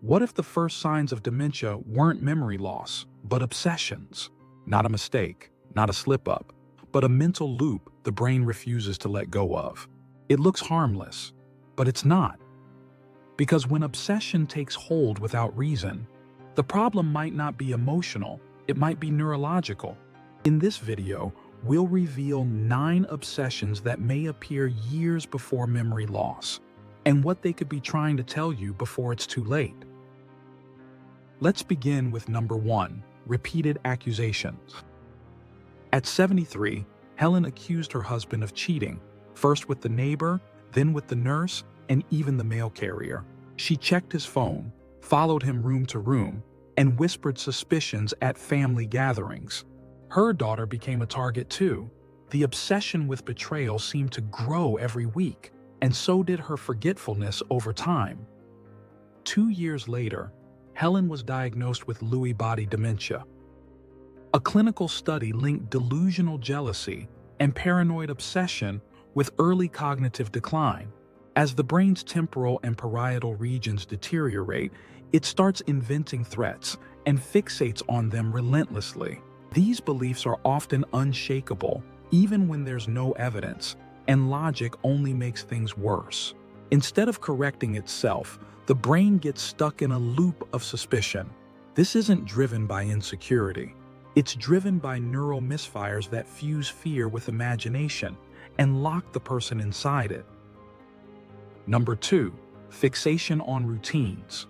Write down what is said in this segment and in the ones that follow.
What if the first signs of dementia weren't memory loss, but obsessions? Not a mistake, not a slip-up, but a mental loop the brain refuses to let go of. It looks harmless, but it's not. Because when obsession takes hold without reason, the problem might not be emotional, it might be neurological. In this video, we'll reveal 9 obsessions that may appear years before memory loss, and what they could be trying to tell you before it's too late. Let's begin with number 1, repeated accusations. At 73, Helen accused her husband of cheating, first with the neighbor, then with the nurse, and even the mail carrier. She checked his phone, followed him room to room, and whispered suspicions at family gatherings. Her daughter became a target too. The obsession with betrayal seemed to grow every week, and so did her forgetfulness over time. 2 years later, Helen was diagnosed with Lewy body dementia. A clinical study linked delusional jealousy and paranoid obsession with early cognitive decline. As the brain's temporal and parietal regions deteriorate, it starts inventing threats and fixates on them relentlessly. These beliefs are often unshakable, even when there's no evidence, and logic only makes things worse. Instead of correcting itself, the brain gets stuck in a loop of suspicion. This isn't driven by insecurity. It's driven by neural misfires that fuse fear with imagination and lock the person inside it. Number 2, fixation on routines.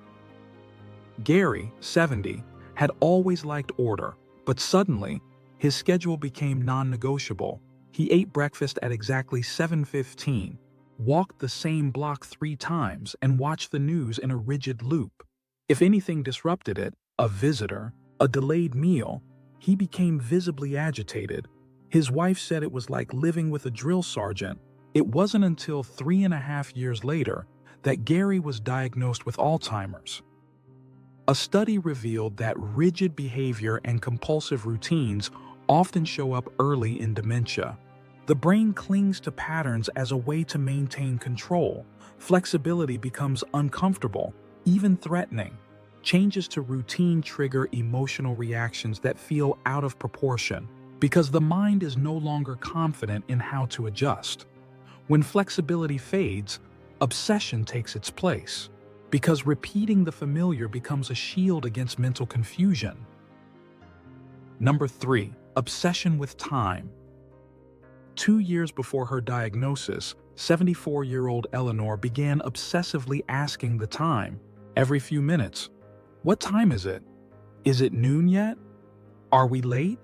Gary, 70, had always liked order, but suddenly, his schedule became non-negotiable. He ate breakfast at exactly 7:15, walked the same block 3 times, and watched the news in a rigid loop. If anything disrupted it, a visitor, a delayed meal, he became visibly agitated. His wife said it was like living with a drill sergeant. It wasn't until 3.5 years later that Gary was diagnosed with Alzheimer's. A study revealed that rigid behavior and compulsive routines often show up early in dementia. The brain clings to patterns as a way to maintain control. Flexibility becomes uncomfortable, even threatening. Changes to routine trigger emotional reactions that feel out of proportion because the mind is no longer confident in how to adjust. When flexibility fades, obsession takes its place, because repeating the familiar becomes a shield against mental confusion. Number 3, obsession with time. 2 years before her diagnosis, 74-year-old Eleanor began obsessively asking the time, every few minutes. What time is it? Is it noon yet? Are we late?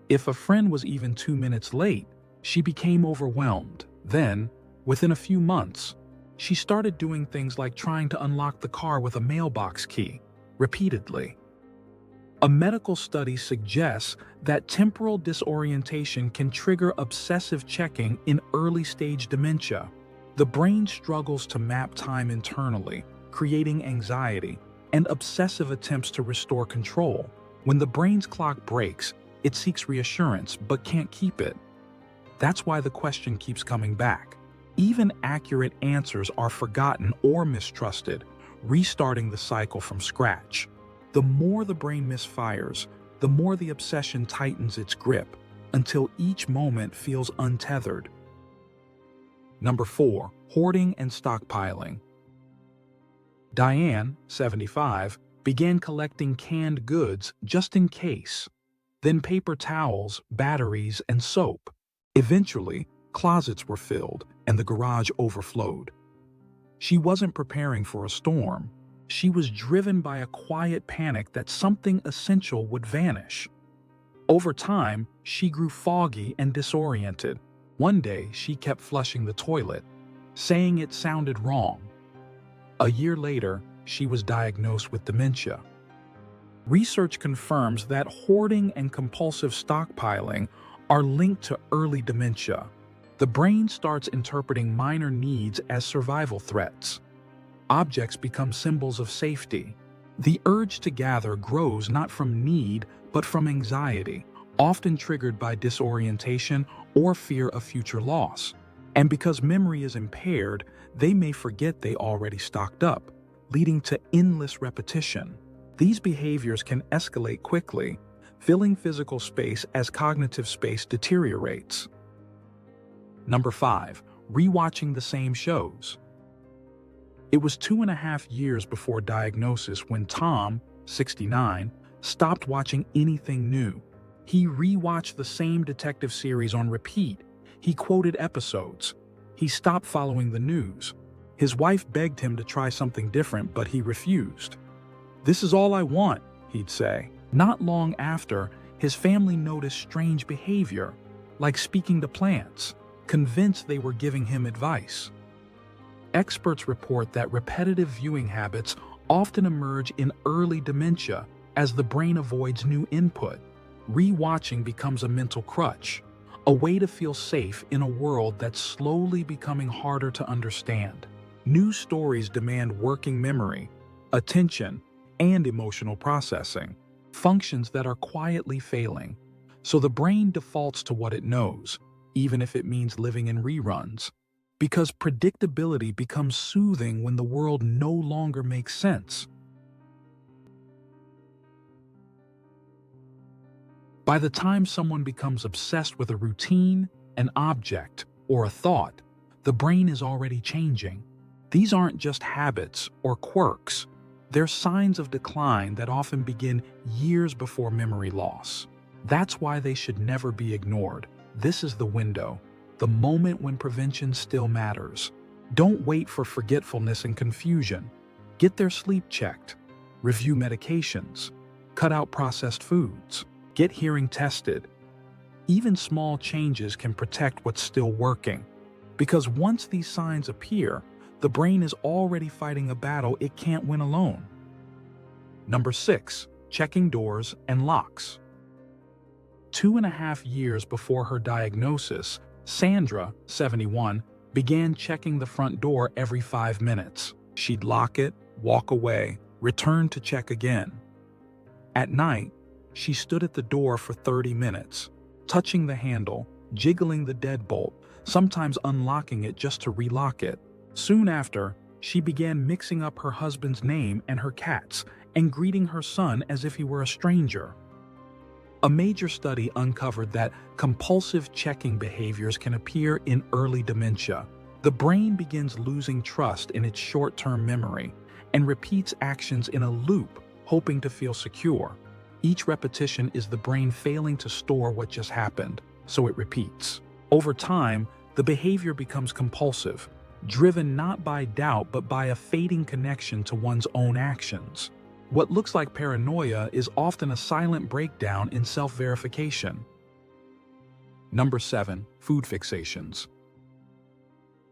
If a friend was even 2 minutes late, she became overwhelmed. Then, within a few months, she started doing things like trying to unlock the car with a mailbox key, repeatedly. A medical study suggests that temporal disorientation can trigger obsessive checking in early-stage dementia. The brain struggles to map time internally, creating anxiety and obsessive attempts to restore control. When the brain's clock breaks, it seeks reassurance but can't keep it. That's why the question keeps coming back. Even accurate answers are forgotten or mistrusted, restarting the cycle from scratch. The more the brain misfires, the more the obsession tightens its grip, until each moment feels untethered. Number 4, hoarding and stockpiling. Diane, 75, began collecting canned goods just in case, then paper towels, batteries, and soap. Eventually, closets were filled and the garage overflowed. She wasn't preparing for a storm. She was driven by a quiet panic that something essential would vanish. Over time, she grew foggy and disoriented. One day, she kept flushing the toilet, saying it sounded wrong. A year later, she was diagnosed with dementia. Research confirms that hoarding and compulsive stockpiling are linked to early dementia. The brain starts interpreting minor needs as survival threats. Objects become symbols of safety. The urge to gather grows not from need, but from anxiety, often triggered by disorientation or fear of future loss. And because memory is impaired, they may forget they already stocked up. leading to endless repetition. These behaviors can escalate quickly, filling physical space as cognitive space deteriorates. Number 5. Rewatching the same shows. It was 2.5 years before diagnosis when Tom, 69, stopped watching anything new. He rewatched the same detective series on repeat. He quoted episodes. He stopped following the news. His wife begged him to try something different, but he refused. "This is all I want," he'd say. Not long after, his family noticed strange behavior, like speaking to plants, convinced they were giving him advice. Experts report that repetitive viewing habits often emerge in early dementia as the brain avoids new input. Rewatching becomes a mental crutch, a way to feel safe in a world that's slowly becoming harder to understand. New stories demand working memory, attention, and emotional processing, functions that are quietly failing. So the brain defaults to what it knows, even if it means living in reruns. Because predictability becomes soothing when the world no longer makes sense. By the time someone becomes obsessed with a routine, an object, or a thought, the brain is already changing. These aren't just habits or quirks. They're signs of decline that often begin years before memory loss. That's why they should never be ignored. This is the window, the moment when prevention still matters. Don't wait for forgetfulness and confusion. Get their sleep checked. Review medications. Cut out processed foods. Get hearing tested. Even small changes can protect what's still working. Because once these signs appear, the brain is already fighting a battle it can't win alone. Number 6. Checking doors and locks. 2.5 years before her diagnosis, Sandra, 71, began checking the front door every 5 minutes. She'd lock it, walk away, return to check again. At night, she stood at the door for 30 minutes, touching the handle, jiggling the deadbolt, sometimes unlocking it just to relock it. Soon after, she began mixing up her husband's name and her cat's and greeting her son as if he were a stranger. A major study uncovered that compulsive checking behaviors can appear in early dementia. The brain begins losing trust in its short-term memory and repeats actions in a loop, hoping to feel secure. Each repetition is the brain failing to store what just happened, so it repeats. Over time, the behavior becomes compulsive, driven not by doubt but by a fading connection to one's own actions. What looks like paranoia is often a silent breakdown in self-verification. Number 7. Food fixations.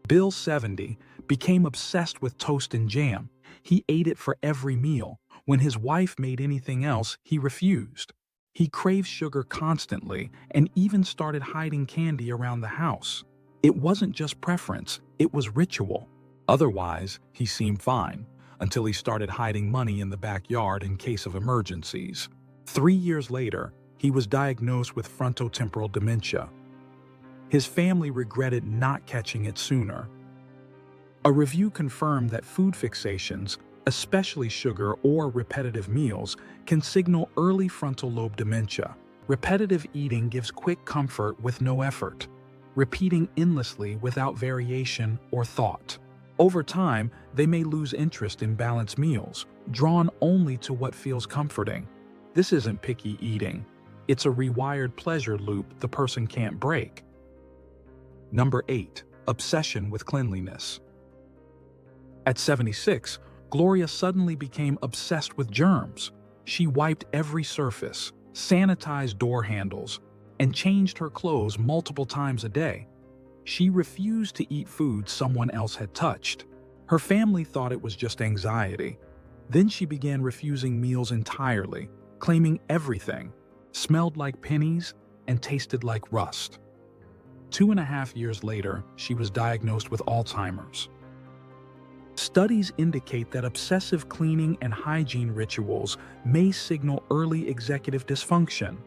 Bill, 70, became obsessed with toast and jam. He ate it for every meal. When his wife made anything else, he refused. He craved sugar constantly and even started hiding candy around the house. It wasn't just preference, it was ritual. Otherwise, he seemed fine, until he started hiding money in the backyard in case of emergencies. 3 years later, he was diagnosed with frontotemporal dementia. His family regretted not catching it sooner. A review confirmed that food fixations, especially sugar or repetitive meals, can signal early frontal lobe dementia. Repetitive eating gives quick comfort with no effort, repeating endlessly without variation or thought. Over time, they may lose interest in balanced meals, drawn only to what feels comforting. This isn't picky eating. It's a rewired pleasure loop the person can't break. Number 8. Obsession with cleanliness. At 76, Gloria suddenly became obsessed with germs. She wiped every surface, sanitized door handles, and changed her clothes multiple times a day. She refused to eat food someone else had touched. Her family thought it was just anxiety. Then she began refusing meals entirely, claiming everything smelled like pennies and tasted like rust. 2.5 years later, she was diagnosed with Alzheimer's. Studies indicate that obsessive cleaning and hygiene rituals may signal early executive dysfunction.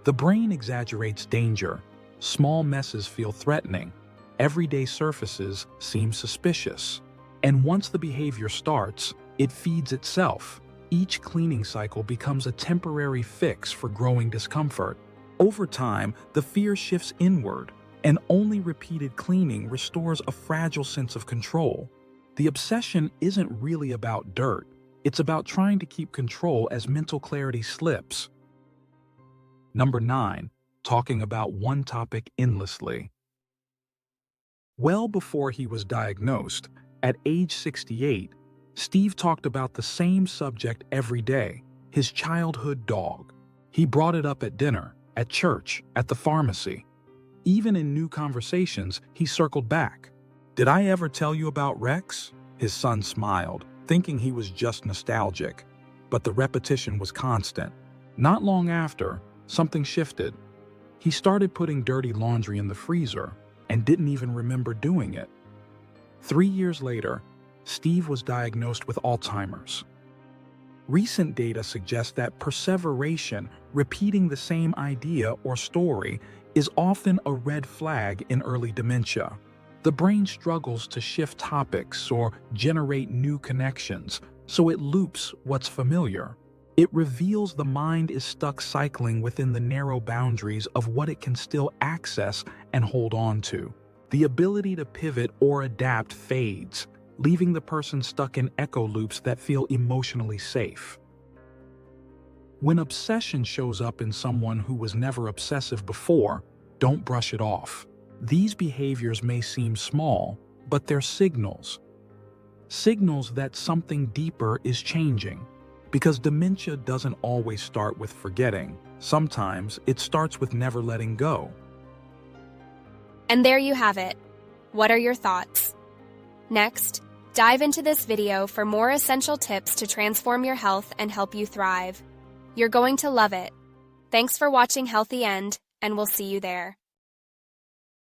The brain exaggerates danger. Small messes feel threatening. Everyday surfaces seem suspicious. And once the behavior starts, It feeds itself. Each cleaning cycle becomes a temporary fix for growing discomfort. Over time, the fear shifts inward, and only repeated cleaning restores a fragile sense of control. The obsession isn't really about dirt. It's about trying to keep control as mental clarity slips. Number 9. Talking about one topic endlessly. Well before he was diagnosed, at age 68, Steve talked about the same subject every day, his childhood dog. He brought it up at dinner, at church, at the pharmacy. Even in new conversations, he circled back. "Did I ever tell you about Rex?" His son smiled, thinking he was just nostalgic. But the repetition was constant. Not long after, something shifted. He started putting dirty laundry in the freezer and didn't even remember doing it. 3 years later, Steve was diagnosed with Alzheimer's. Recent data suggests that perseveration, repeating the same idea or story, is often a red flag in early dementia. The brain struggles to shift topics or generate new connections, so it loops what's familiar. It reveals the mind is stuck cycling within the narrow boundaries of what it can still access and hold on to. The ability to pivot or adapt fades, leaving the person stuck in echo loops that feel emotionally safe. When obsession shows up in someone who was never obsessive before, don't brush it off. These behaviors may seem small, but they're signals. Signals that something deeper is changing. Because dementia doesn't always start with forgetting. Sometimes it starts with never letting go. And there you have it. What are your thoughts? Next, dive into this video for more essential tips to transform your health and help you thrive. You're going to love it. Thanks for watching Healthy End, and we'll see you there.